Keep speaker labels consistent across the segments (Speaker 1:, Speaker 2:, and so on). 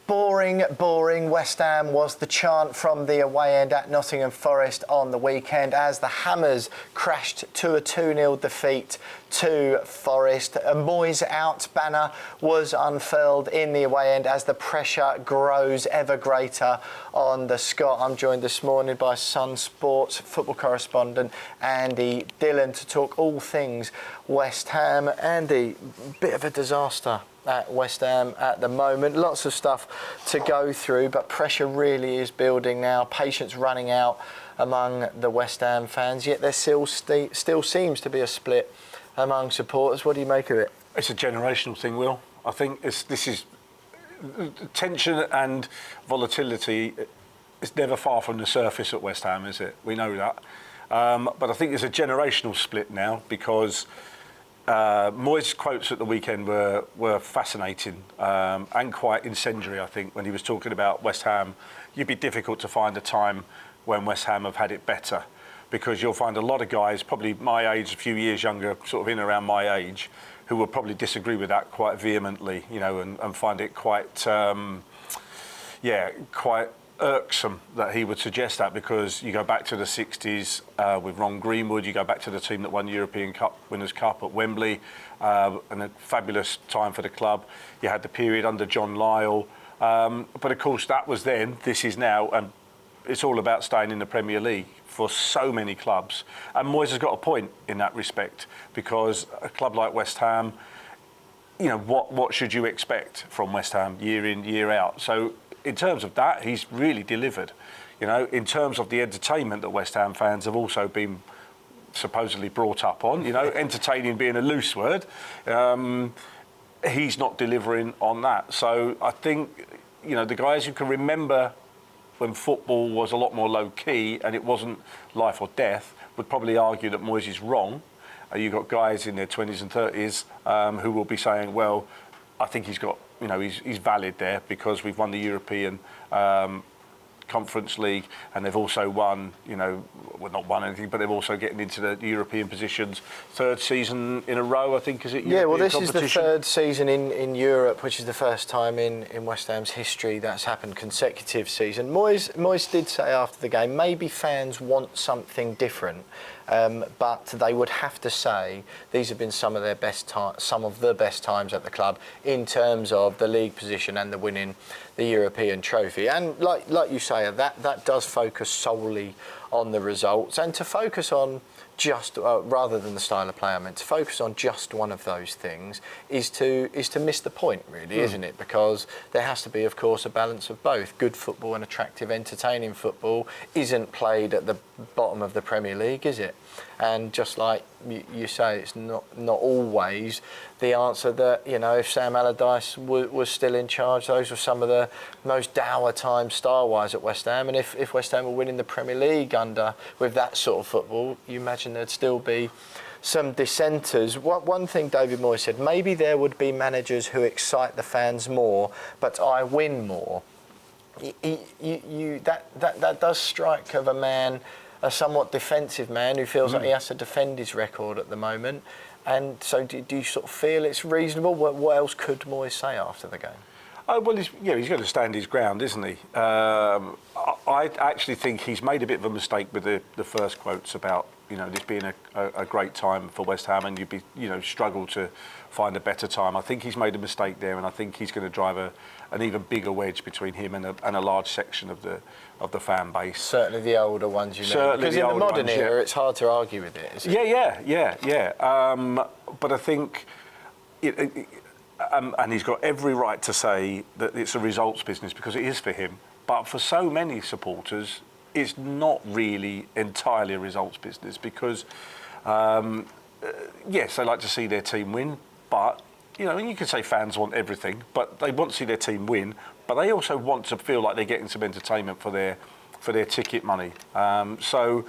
Speaker 1: Boring. West Ham was the chant from the away end at Nottingham Forest on the weekend as the Hammers crashed to a 2-0 defeat to Forest. A Moyes out banner was unfurled in the away end as the pressure grows ever greater on the Scot. I'm joined this morning by Sun Sports football correspondent Andy Dillon to talk all things West Ham. Andy, bit of a disaster at West Ham at the moment. Lots of stuff to go through, but pressure really is building now. Patience running out among the West Ham fans, yet there still seems to be a split among supporters. What do you make of it?
Speaker 2: It's a generational thing, Will. I think this is tension and volatility. It's never far from the surface at West Ham, is it? We know that. But I think there's a generational split now because Moyes' quotes at the weekend were fascinating and quite incendiary, I think, when he was talking about West Ham. You'd be difficult to find a time when West Ham have had it better, because you'll find a lot of guys, probably my age, a few years younger, sort of in around my age, who will probably disagree with that quite vehemently, you know, and find it quite, quite irksome that he would suggest that, because you go back to the 60s with Ron Greenwood, you go back to the team that won the European Cup Winners' Cup at Wembley, and a fabulous time for the club. You had the period under John Lyall, but of course that was then, this is now, and it's all about staying in the Premier League for so many clubs. And Moyes has got a point in that respect, because a club like West Ham, you know, what should you expect from West Ham year in, year out? So in terms of that, he's really delivered. You know, in terms of the entertainment that West Ham fans have also been supposedly brought up on, you know, entertaining being a loose word, he's not delivering on that. So I think, you know, the guys who can remember when football was a lot more low-key and it wasn't life or death would probably argue that Moyes is wrong. You've got guys in their 20s and 30s who will be saying, well, I think he's got, you know, he's valid there because we've won the European Conference League, and they've also won, you know, well, not won anything, but they're also getting into the European positions. Third season in a row, I think, is it?
Speaker 1: Yeah, well, this is the third season in Europe, which is the first time in West Ham's history that's happened, consecutive season. Moyes did say after the game, maybe fans want something different, but they would have to say these have been some of the best times at the club in terms of the league position and the winning the European trophy. And like you say, that does focus solely on the results, and to focus on just rather than the style of play, I meant to focus on just one of those things is to miss the point, really, isn't it? Because there has to be, of course, a balance of both. Good football and attractive, entertaining football isn't played at the bottom of the Premier League, is it? And just like you say, it's not always the answer that, you know, if Sam Allardyce was still in charge, those were some of the most dour times style-wise at West Ham. And if West Ham were winning the Premier League with that sort of football, you imagine there'd still be some dissenters. One thing David Moyes said, maybe there would be managers who excite the fans more, but I win more. That does strike of a somewhat defensive man who feels like he has to defend his record at the moment. And so do you sort of feel it's reasonable? What else could Moyes say after the game?
Speaker 2: Oh, well, he's got to stand his ground, isn't he? I actually think he's made a bit of a mistake with the first quotes about, you know, this being a great time for West Ham, and struggle to find a better time. I think he's made a mistake there, and I think he's going to drive an even bigger wedge between him and a large section of the fan base.
Speaker 1: Certainly the older ones, you know. Because in the modern era, it's hard to argue with it, isn't it?
Speaker 2: Yeah. But I think, and he's got every right to say that it's a results business, because it is for him. But for so many supporters, it's not really entirely a results business, because, yes, they like to see their team win, but, you know, you could say fans want everything, but they want to see their team win, but they also want to feel like they're getting some entertainment for their ticket money. So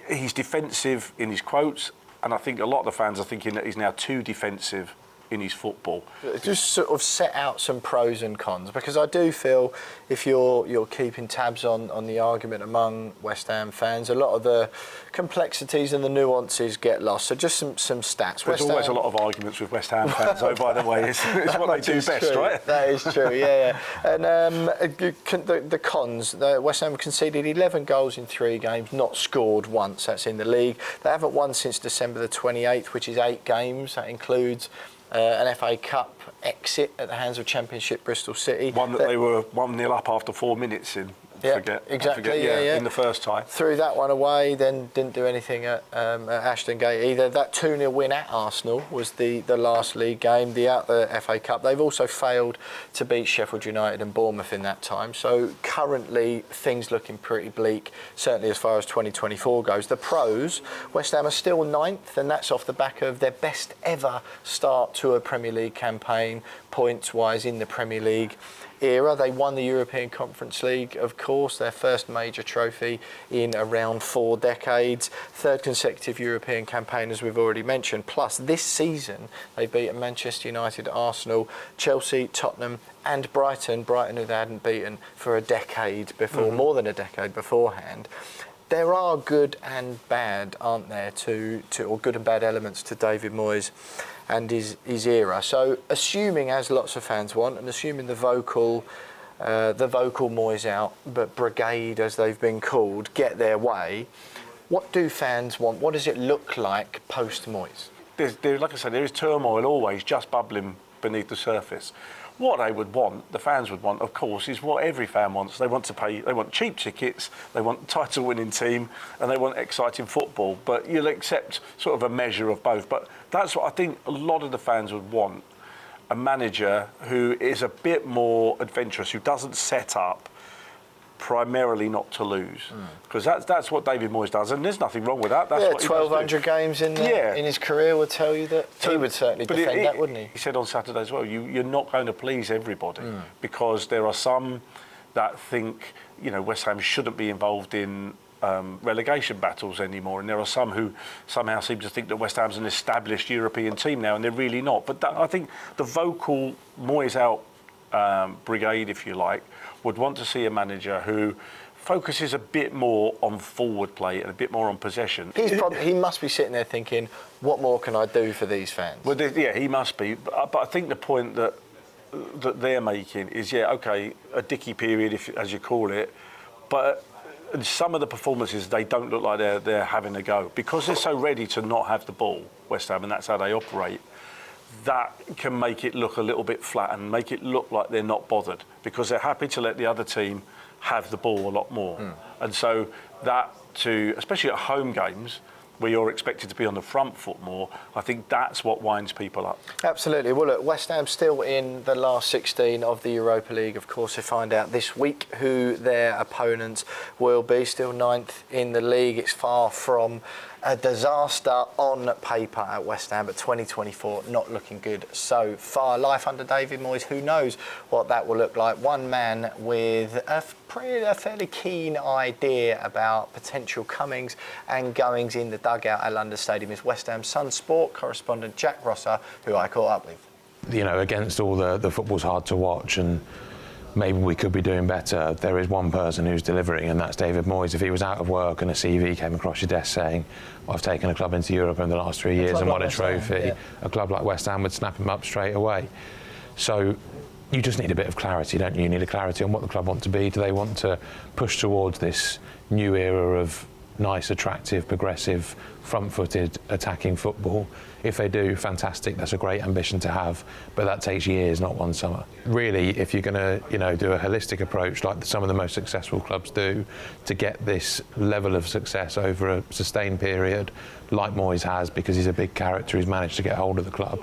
Speaker 2: he's defensive in his quotes, and I think a lot of the fans are thinking that he's now too defensive in his football.
Speaker 1: Just sort of set out some pros and cons, because I do feel if you're keeping tabs on the argument among West Ham fans, a lot of the complexities and the nuances get lost. So just some stats.
Speaker 2: There's always a lot of arguments with West Ham fans, though, by the way. It's what they do best,
Speaker 1: true.
Speaker 2: right?
Speaker 1: That is true, yeah. And the cons, West Ham conceded 11 goals in 3 games, not scored once. That's in the league. They haven't won since December the 28th, which is 8 games. That includes an FA Cup exit at the hands of Championship Bristol City.
Speaker 2: One that they were 1-0 up after 4 minutes in.
Speaker 1: Yeah, exactly. Yeah.
Speaker 2: In the first tie.
Speaker 1: Threw that one away, then didn't do anything at Ashton Gate either. That 2-0 win at Arsenal was the last league game, the FA Cup. They've also failed to beat Sheffield United and Bournemouth in that time. So currently things looking pretty bleak, certainly as far as 2024 goes. The pros, West Ham are still 9th, and that's off the back of their best ever start to a Premier League campaign, points-wise, in the Premier League era. They won the European Conference League, of course, their first major trophy in around 4 decades. 3rd consecutive European campaign, as we've already mentioned. Plus, this season, they beat Manchester United, Arsenal, Chelsea, Tottenham and Brighton. Brighton, who they hadn't beaten for a decade before, more than a decade beforehand. There are good and bad, aren't there, or good and bad elements to David Moyes and his era. So assuming, as lots of fans want, and assuming the vocal Moyes out, but brigade as they've been called, get their way, what do fans want? What does it look like post Moyes?
Speaker 2: Like I said, there is turmoil always just bubbling beneath the surface. What they would want, the fans would want, of course, is what every fan wants. They want to pay, they want cheap tickets, they want a title-winning team, and they want exciting football. But you'll accept sort of a measure of both. But that's what I think a lot of the fans would want. A manager who is a bit more adventurous, who doesn't set up primarily not to lose, because that's what David Moyes does, and there's nothing wrong with that. That's what
Speaker 1: 1,200 games in his career would tell you that. He would certainly defend that, wouldn't he?
Speaker 2: He said on Saturday as well, you're not going to please everybody, because there are some that think, West Ham shouldn't be involved in relegation battles anymore, and there are some who somehow seem to think that West Ham's an established European team now, and they're really not. But I think the vocal Moyes out brigade, if you like, would want to see a manager who focuses a bit more on forward play and a bit more on possession.
Speaker 1: He must be sitting there thinking, what more can I do for these fans?
Speaker 2: Well, he must be. But I think the point that they're making is, a dicky period, as you call it, but some of the performances, they don't look like they're having a go. Because they're so ready to not have the ball, West Ham, and that's how they operate. That can make it look a little bit flat and make it look like they're not bothered, because they're happy to let the other team have the ball a lot more. And so especially at home games, where you're expected to be on the front foot more, I think that's what winds people up.
Speaker 1: Absolutely. Well, look, West Ham still in the last 16 of the Europa League. Of course, they find out this week who their opponents will be. Still 9th in the league. It's far from a disaster on paper at West Ham, but 2024 not looking good so far. Life under David Moyes, who knows what that will look like. One man with a fairly keen idea about potential comings and goings in the dugout at London Stadium is West Ham Sun Sport correspondent Jack Rosser, who I caught up with.
Speaker 3: Against all the football's hard to watch, and maybe we could be doing better. There is one person who's delivering, and that's David Moyes. If he was out of work and a CV came across your desk saying, I've taken a club into Europe in the last 3 years and won a trophy, a club like West Ham would snap him up straight away. So you just need a bit of clarity, don't you? You need a clarity on what the club want to be. Do they want to push towards this new era of nice, attractive, progressive, front-footed, attacking football? If they do, fantastic. That's a great ambition to have, but that takes years, not one summer. Really, if you're going to, do a holistic approach like some of the most successful clubs do, to get this level of success over a sustained period, like Moyes has, because he's a big character, he's managed to get hold of the club.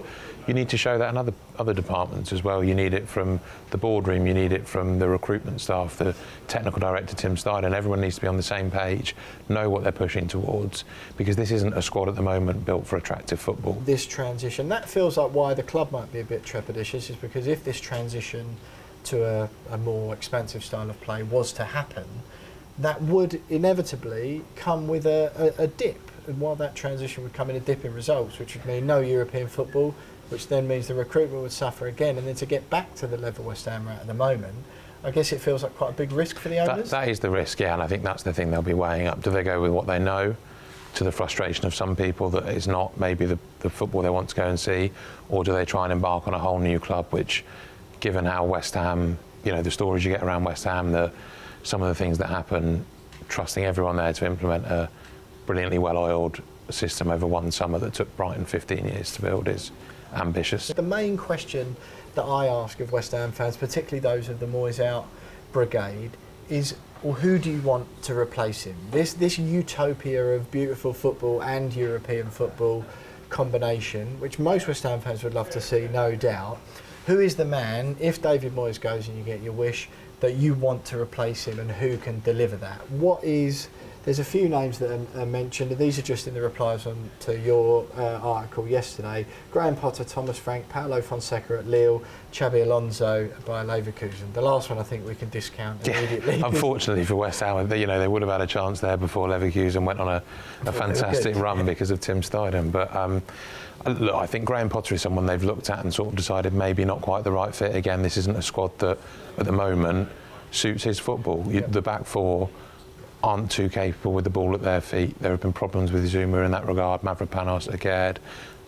Speaker 3: You need to show that in other departments as well. You need it from the boardroom, you need it from the recruitment staff, the technical director Tim Stein, and everyone needs to be on the same page, know what they're pushing towards, because this isn't a squad at the moment built for attractive football.
Speaker 1: This transition, that feels like why the club might be a bit trepidatious, is because if this transition to a more expansive style of play was to happen, that would inevitably come with a dip. And while that transition would come in a dip in results, which would mean no European football, which then means the recruitment would suffer again, and then to get back to the level West Ham are at the moment, I guess it feels like quite a big risk for the owners.
Speaker 3: That is the risk, yeah, and I think that's the thing they'll be weighing up. Do they go with what they know, to the frustration of some people that it's not maybe the football they want to go and see, or do they try and embark on a whole new club, which, given how West Ham, you know, the stories you get around West Ham, some of the things that happen, trusting everyone there to implement a brilliantly well-oiled system over one summer that took Brighton 15 years to build is ambitious.
Speaker 1: The main question that I ask of West Ham fans, particularly those of the Moyes out brigade, is, well, who do you want to replace him? This utopia of beautiful football and European football combination, which most West Ham fans would love to see, no doubt. Who is the man, if David Moyes goes and you get your wish, that you want to replace him, and who can deliver that? There's a few names that are mentioned, and these are just in the replies to your article yesterday. Graham Potter, Thomas Frank, Paulo Fonseca at Lille, Xabi Alonso by Leverkusen. The last one I think we can discount immediately.
Speaker 3: Yeah, unfortunately for West Ham, they would have had a chance there before Leverkusen went on a fantastic run because of Tim Steidem. But look, I think Graham Potter is someone they've looked at and sort of decided maybe not quite the right fit. Again, this isn't a squad that at the moment suits his football. The back four aren't too capable with the ball at their feet. There have been problems with Zuma in that regard. Mavropanos, Agerd,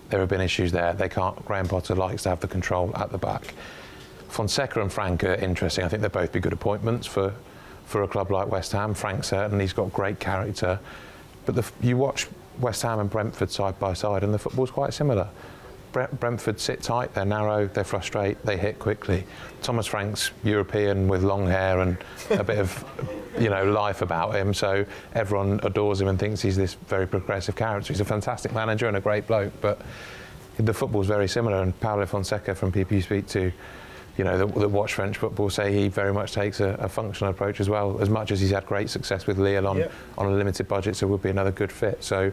Speaker 3: there have been issues there. Graham Potter likes to have the control at the back. Fonseca and Frank are interesting. I think they'll both be good appointments for a club like West Ham. Frank certainly, he's got great character. But you watch West Ham and Brentford side by side, and the football's quite similar. Brentford sit tight, they're narrow, they frustrate, they hit quickly. Thomas Frank's European with long hair and a bit of life about him, so everyone adores him and thinks he's this very progressive character. He's a fantastic manager and a great bloke, but the football's very similar. And Paulo Fonseca, from people you speak to, that watch French football, say he very much takes a functional approach as well. As much as he's had great success with Lille on a limited budget, so would be another good fit. So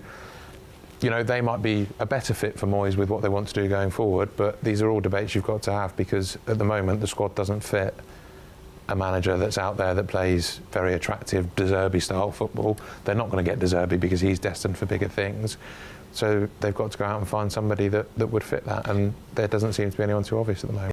Speaker 3: they might be a better fit for Moyes with what they want to do going forward, but these are all debates you've got to have, because at the moment the squad doesn't fit a manager that's out there that plays very attractive De Zerbi style football. They're not going to get De Zerbi because he's destined for bigger things. So they've got to go out and find somebody that would fit that, and there doesn't seem to be anyone too obvious at the moment.